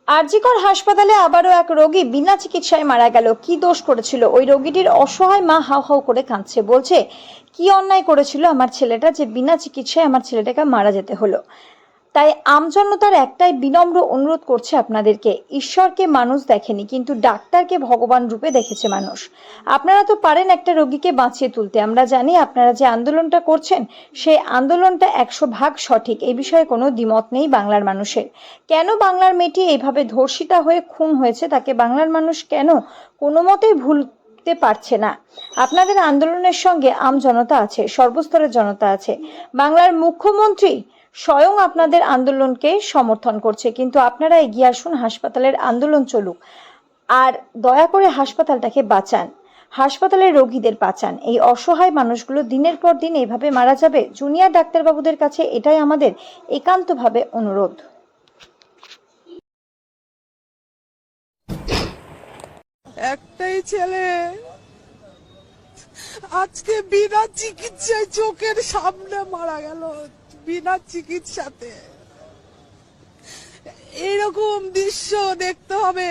আরজিকর হাসপাতালে আবারও এক রোগী বিনা চিকিৎসায় মারা গেল। কি দোষ করেছিল ওই রোগীটির? অসহায় মা হাউ হাউ করে কাঁদছে, বলছে কি অন্যায় করেছিল আমার ছেলেটা যে বিনা চিকিৎসায় আমার ছেলেটাকে মারা যেতে হলো। তাই আমজনতার একটাই বিনম্র অনুরোধ করছে আপনাদেরকে, ঈশ্বরকে মানুষ দেখেনি কিন্তু ডাক্তারকে ভগবান রূপে দেখেছে মানুষ। আপনারা তো পারেন একটা রোগীকে বাঁচিয়ে তুলতে। আমরা জানি আপনারা যে আন্দোলনটা করছেন সেই আন্দোলনটা 100% সঠিক, এই বিষয়ে কোনো দ্বিমত নেই বাংলার মানুষের। কেন বাংলার মেয়েটি এইভাবে ধর্ষিতা হয়ে খুন হয়েছে তাকে বাংলার মানুষ কেন কোনো মতেই ভুলতে পারছে না? আপনাদের আন্দোলনের সঙ্গে আম জনতা আছে, সর্বস্তরের জনতা আছে। বাংলার মুখ্যমন্ত্রী স্বয়ং আপনাদের আন্দোলনকে সমর্থন করছে, কিন্তু আপনারা এগিয়ে আসুন, হাসপাতালের আন্দোলন চলুক। আর দয়া করে হাসপাতালটাকে বাঁচান, হাসপাতালের রোগীদের বাঁচান। এই অসহায় মানুষগুলো দিনের পর দিন এইভাবে মারা যাবে। জুনিয়র ডাক্তারবাবুদের কাছে এটাই আমাদের একান্তভাবে অনুরোধ। একটাই ছেলে আজকে বিনা চিকিৎসায় চোখের সামনে মারা গেল, বিনা চিকিৎসাতে। এরকম দৃশ্য দেখতে হবে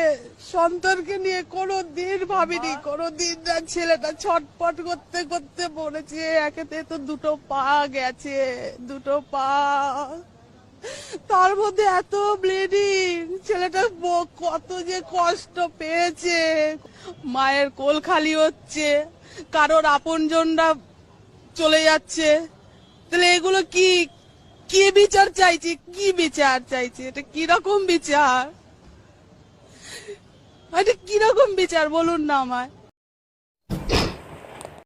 সন্তানকে নিয়ে কোনোদিন ভাবিনি, কোনোদিন না। ছেলেটা ছটপট করতে করতে পড়েছে, একেতে তো দুটো পা গেছে, দুটো পা, তার মধ্যে এত ব্লিডিং। ছেলেটা কত যে কষ্ট পেয়েছে। মায়ের কোল খালি হচ্ছে, কারোর আপনজনরা চলে যাচ্ছে। তাহলে এগুলো কি কি বিচার চাইছে, কি বিচার চাইছে? এটা কিরকম বিচার, এটা কিরকম বিচার বলুন না আমায়।